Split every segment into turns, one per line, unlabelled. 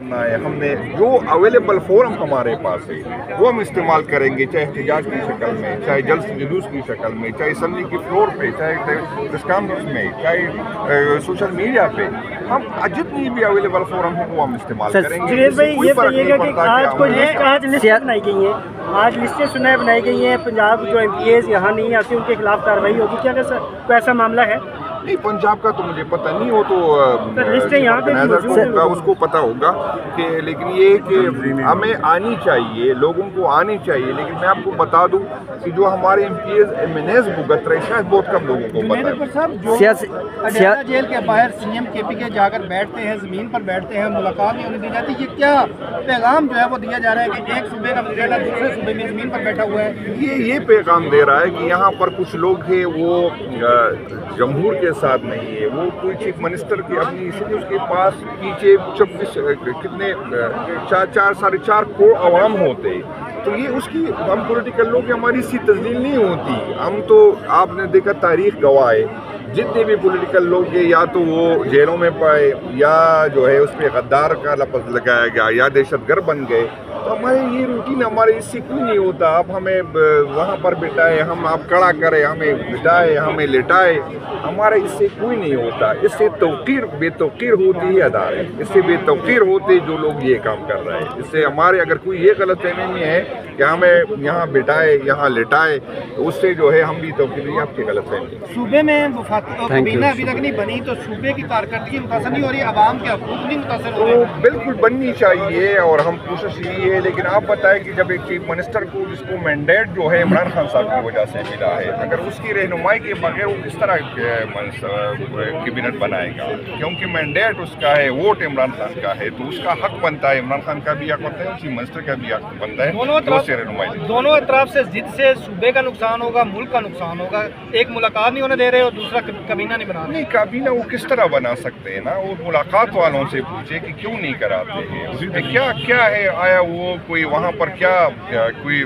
ہم نے جو اویلیبل فورم ہمارے پاس ہے وہ ہم استعمال کریں گے، چاہے احتجاج کی شکل میں، چاہے جلسہ جلوس کی شکل میں، چاہے اسمبلی کی فلور پہ، چاہے پریس کانفرنس میں، چاہے سوشل میڈیا پہ، ہم جتنی بھی اویلیبل فورم ہیں وہ ہم استعمال کریں گے۔
جنید بھائی یہ بتائیے گا کہ آج لسٹیں بنائی گئی ہیں، آج لسٹیں سنائے بنائی گئی ہیں، پنجاب جو ایم پی ایز یہاں نہیں آتے ان کے خلاف کارروائی ہوگی، کیا کوئی ایسا معاملہ ہے؟
نہیں، پنجاب کا تو مجھے پتہ نہیں، ہو تو اس کو پتہ ہوگا کہ، لیکن یہ کہ ہمیں آنی چاہیے، لوگوں کو آنی چاہیے، لیکن میں آپ کو بتا دوں کہ جو ہمارے ایم پی ایز ایمنیز بھگت رہے شاید بہت کم لوگوں کو پتہ ہے۔
اڈیالہ جیل کے باہر سی ایم کے پی کے جا کر بیٹھتے ہیں، زمین پر بیٹھتے ہیں، ملاقات نہیں ہونے دی جاتی، یہ کیا پیغام جو ہے وہ دیا جا رہا ہے کہ ایک صوبے کا وزیر اعلیٰ دوسرے صوبے میں زمین پر بیٹھا ہوا ہے؟
یہ پیغام دے رہا ہے کہ یہاں پر کچھ لوگ ہیں وہ جمہور کے ساتھ نہیں ہے، وہ کوئی چیف منسٹر کی اپنی، اس لیے اس کے پاس پیچھے 4.5 کروڑ عوام ہوتے، تو یہ اس کی، ہم پولیٹیکل لوگ ہماری اسی تسلیم نہیں ہوتی۔ ہم تو، آپ نے دیکھا تاریخ گواہ ہے، جتنے بھی پولیٹیکل لوگ ہیں یا تو وہ جیلوں میں پائے، یا جو ہے اس پہ غدار کا لفظ لگایا گیا، یا دہشت گرد بن گئے، تو ہمارے یہ روٹین ہمارے اس سے کوئی نہیں ہوتا۔ آپ ہمیں وہاں پر بٹھائے، ہم آپ کھڑا کرے، ہمیں بٹھائے، ہمیں لٹائے، ہمارے اس سے کوئی نہیں ہوتا۔ اس سے بے توقیر ہوتی ہے ادارے، اس سے بے توقیر ہوتے جو لوگ یہ کام کر رہے ہیں۔ اس سے ہمارے اگر کوئی یہ غلط فہمی ہے کہ ہمیں یہاں بٹھائے، یہاں لٹائے، تو اس سے جو ہے ہم بھی توقیر نہیں، آپ کی غلط فہمی۔
صوبے میں کابینہ ابھی تک نہیں بنی تو صوبے کی کارکردگی متاثر نہیں ہو رہی، عوام کے حقوق نہیں متاثر ہو رہے؟
بالکل بننی چاہیے، اور ہم کوشش یہی ہے، لیکن آپ بتائیں کہ جب ایک چیف منسٹر کو، جس کو مینڈیٹ جو ہے عمران خان صاحب کی وجہ سے ملا ہے، اگر اس کی رہنمائی کے بغیر وہ کس طرح کیبنٹ بنائے گا؟ کیونکہ مینڈیٹ اس کا ہے، ووٹ عمران خان کا ہے، تو اس کا حق بنتا ہے، عمران خان کا بھی حق بنتا ہے، چیف منسٹر کا بھی حق بنتا ہے،
دونوں اطراف سے ضد سے صوبے کا نقصان ہوگا، ملک کا نقصان ہوگا۔ ایک ملاقات نہیں ہونے دے رہے اور دوسرا کابینہ نہیں بنا رہے۔
نہیں، کابینہ وہ کس طرح بنا سکتے ہیں نا، وہ ملاقات والوں سے پوچھے کہ کیوں نہیں کراتے ہیں، اس میں کیا ہے، آیا وہ کوئی وہاں پر کوئی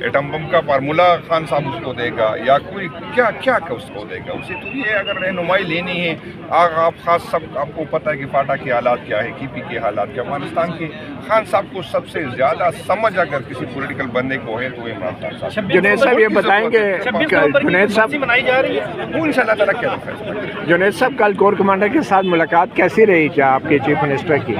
ایٹم بم کا فارمولا خان صاحب اس کو دے گا، یا کوئی کیا اس کو دے گا؟ اسے تو یہ اگر رہنمائی لینی ہے، آپ کو پتہ ہے کہ فاٹا کے حالات کیا ہے، کی پی کے حالات کیا، افغانستان کے خان صاحب کو سب سے زیادہ سمجھ اگر کسی پولیٹیکل بندے کو ہے تو عمران خان صاحب۔
جنید صاحب یہ بتائیں کہ جنید صاحب
منائی جا رہی ہے،
وہ انشاءاللہ تعالیٰ کیا فیصلہ کریں۔
جنید صاحب کل کور کمانڈر کے ساتھ ملاقات کیسی رہی کیا آپ کے چیف منسٹر کی؟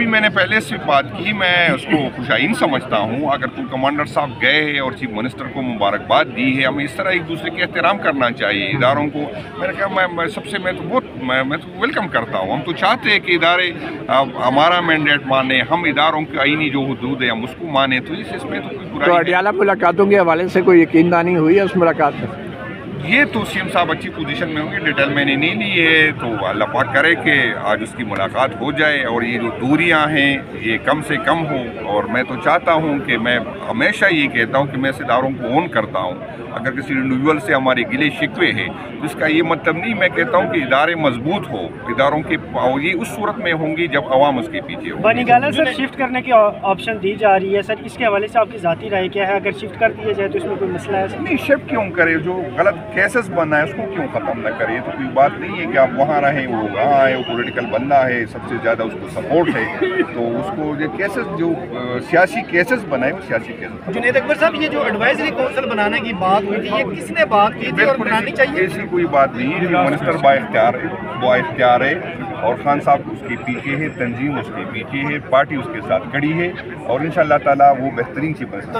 میں نے پہلے سے بات کی، میں اس کو خوشائن سمجھتا ہوں۔ اگر کوئی کمانڈر صاحب گئے اور چیف منسٹر کو مبارکباد دی ہے، ہمیں اس طرح ایک دوسرے کے احترام کرنا چاہیے، اداروں کو۔ میں نے کہا میں تو ویلکم کرتا ہوں، ہم تو چاہتے ہیں کہ ادارے ہمارا مینڈیٹ مانے، ہم اداروں کے آئینی جو حدود ہیں ہم اس کو مانے، تو اس میں تو کوئی برائی نہیں۔
اڈیالہ ملاقاتوں کے حوالے سے کوئی یقین دہانی ہوئی ہے اس ملاقات میں؟
یہ تو سی ایم صاحب اچھی پوزیشن میں ہوں گے، ڈیٹیل میں نے نہیں لی ہے، تو اللہ پاک کرے کہ آج اس کی ملاقات ہو جائے اور یہ جو دوریاں ہیں یہ کم سے کم ہو۔ اور میں تو چاہتا ہوں کہ میں ہمیشہ یہ کہتا ہوں کہ میں اس اداروں کو اون کرتا ہوں۔ اگر کسی انڈیویجول سے ہمارے گلے شکوے ہیں تو اس کا یہ مطلب نہیں، میں کہتا ہوں کہ ادارے مضبوط ہو، اداروں کے یہ اس صورت میں ہوں گی جب عوام اس کے پیچھے ہو۔
بنی گالہ سر شفٹ کرنے کی آپشن دی جا رہی ہے سر، اس کے حوالے سے آپ کی ذاتی رائے کیا ہے؟ اگر شفٹ کر دیا جائے تو اس میں کوئی مسئلہ ہے؟
نہیں، شفٹ کیوں کرے؟ جو غلط کیسز بنا ہے اس کو کیوں ختم نہ کرے؟ تو کوئی بات نہیں ہے کہ آپ وہاں رہیں، وہ وہاں آئے، وہ پولیٹیکل بندہ ہے، سب سے زیادہ اس کو سپورٹ ہے، تو اس کو یہ کیسز جو سیاسی کیسز بنائے وہ سیاسی کیسز۔
جنید اکبر صاحب، یہ جو ایڈوائزری کونسل بنانے کی بات ہوئی تھی، یہ کس نے بات کی تھی اور بنانی چاہیے؟
ایسی کوئی بات نہیں ہے، منسٹر با اختیار ہے، اور خان صاحب اس کے پیچھے ہے، تنظیم اس کے پیچھے ہے، پارٹی اس کے ساتھ کھڑی ہے، اور انشاءاللہ تعالیٰ وہ بہترین چیف منسٹر۔